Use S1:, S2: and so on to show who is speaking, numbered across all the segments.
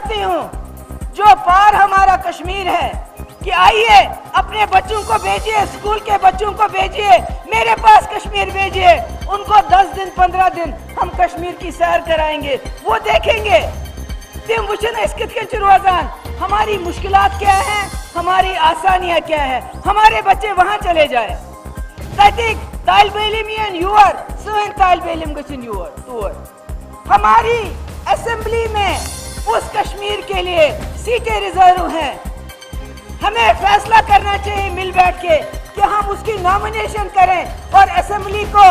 S1: चाहती हूँ जो पार हमारा कश्मीर है कि आइए अपने बच्चों को भेजिए, स्कूल के बच्चों को भेजिए, मेरे पास कश्मीर भेजिए, उनको 10 दिन 15 दिन हम कश्मीर की सैर कराएंगे, वो देखेंगे तम वुचन अस कित कन रोजान, हमारी मुश्किलात क्या हैं, हमारी आसानियां क्या है, हमारे बच्चे वहां चले जाए तक तालिब इल्म यन योर सन तालिब इल्म गछन योर तोर। हमारी असेंबली में उस कश्मीर के लिए सीटें रिजर्व हैं, हमें फैसला करना चाहिए मिल बैठ के कि हम उसकी नॉमिनेशन करें और असेंबली को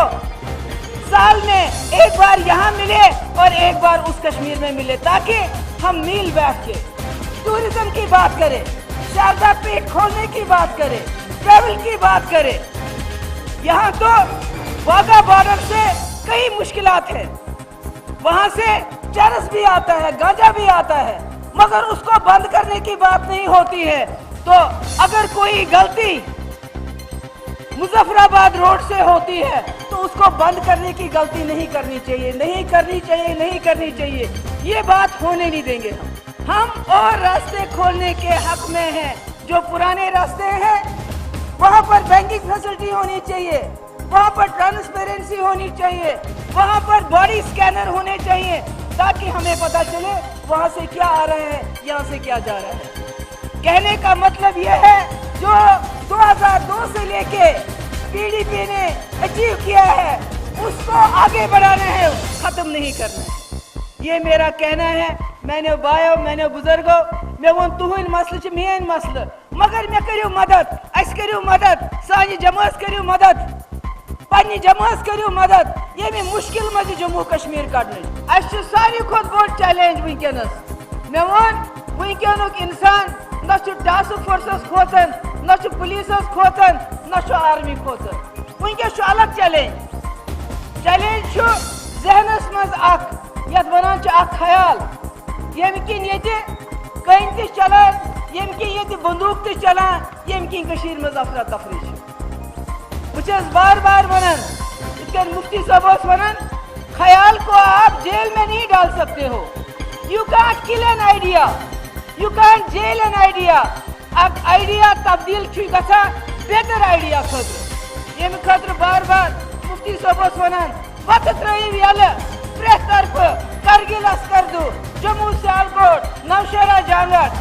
S1: साल में एक बार यहाँ मिले और एक बार उस कश्मीर में मिले, ताकि हम मिल बैठ के टूरिज्म की बात करें, शारदा पीठ खोलने की बात करें, ट्रैवल की बात करें। यहाँ तो वाघा बॉर्डर से कई मुश्किलात हैं, वहाँ से चरस भी आता है, गांजा भी आता है, मगर उसको बंद करने की बात नहीं होती है। तो अगर कोई गलती मुजफ्फराबाद रोड से होती है तो उसको बंद करने की गलती नहीं करनी चाहिए, नहीं करनी चाहिए, नहीं करनी चाहिए, ये बात होने नहीं देंगे हम और रास्ते खोलने के हक में हैं। जो पुराने रास्ते हैं वहाँ पर बैंकिंग फैसिलिटी होनी चाहिए, वहाँ पर ट्रांसपेरेंसी होनी चाहिए, वहाँ पर बॉडी स्कैनर होने चाहिए, ताकि हमें पता चले वहाँ से क्या आ रहा है, यहाँ से क्या जा रहा है। कहने का मतलब यह है जो 2002 से लेके पीडीपी ने अचीव किया है उसको आगे बढ़ाना है, खत्म नहीं करना है, ये मेरा कहना है। मैंने बायो, मैंने बुजुर्गो, मैं वो तुहन मसल मेन मसल, मगर मैं करियो मदद, अस करियो मदद, सानी जमात करियो मदद, पन्नी जमात करियो मदद, ये में मुश्किल मज जम्मू कश्मीर कड़न अस सारी खुद बोड़ चैलेंज वनकस। मैं वन वनक इंसान न टास्क फोर्सस खोतन, न पुलिसस खोतन, न आर्मी खोतन, वनकस अलग चैलेंज। चैलेंज जहनस मज यथ वनान ख्याल यम किन कन त चलान, यम कि बंदूक त चलान, यम कि मज अफरा तफरी। बस बार बार वनान इत मुफ्ती साहब वनान ख्याल को आप जेल में नहीं डाल सकते हो, you can't kill an idea, you can't jail an idea. अब आइडिया तब्दील गसा बेहतर आइडिया खतर, यम खतर बार बार मुफ्ती साहब वनान वत त्रो यल प्रे तरफ करगिल अस्करदू, जम्मू सियालकोट, नौशहरा जांगट,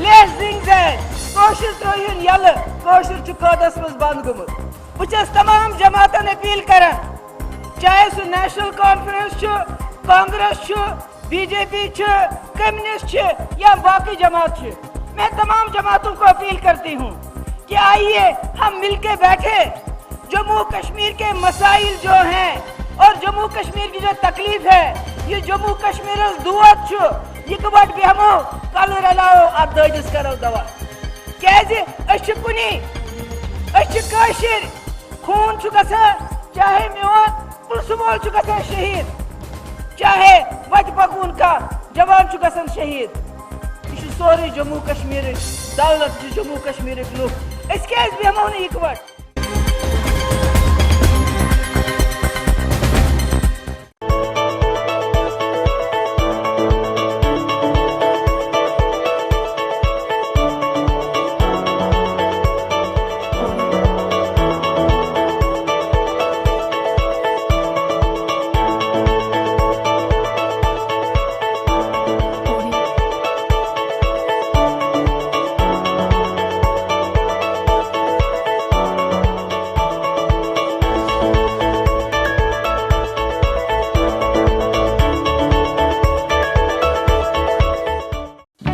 S1: लेस जिंगजैन, कोशिश त्रोन यल, कोशिश कदस मज बंद गमुत। बस तमाम जमातन अपील करान, चाहे सह national conference, Congress, BJP, communist या बाकी जमात, मैं तमाम जमातों को अपील करती हूँ कि आइए हम मिलके बैठे, जम्मू कश्मीर के मसाइल जो हैं और जम्मू कश्मीर की जो तकलीफ है, ये जम्मू कश्मीर दुआत यह बट बेहमो कल रलाओ अब दस करो दवा क्या कुनी खून चाहे मेवन पुलिस मोल शहीद, चाहे वत पकून का जवान गसन शहीद, यह सोरे जम्मू कश्मीर दौलत जम्मू कश्मीर लुक, क्या बेहमो न इकवट।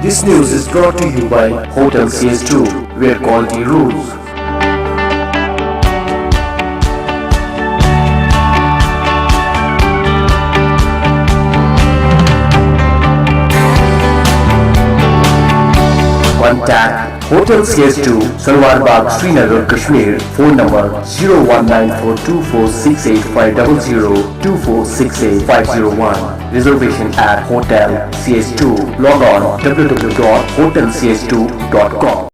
S2: This news is brought to you by Hotel CS2, where quality rules. Contact Hotel CS2, Salwar Bagh, Srinagar, Kashmir. Phone number 01942468500 2468 Reservation at Hotel CS2. Log on www.hotelcs2.com.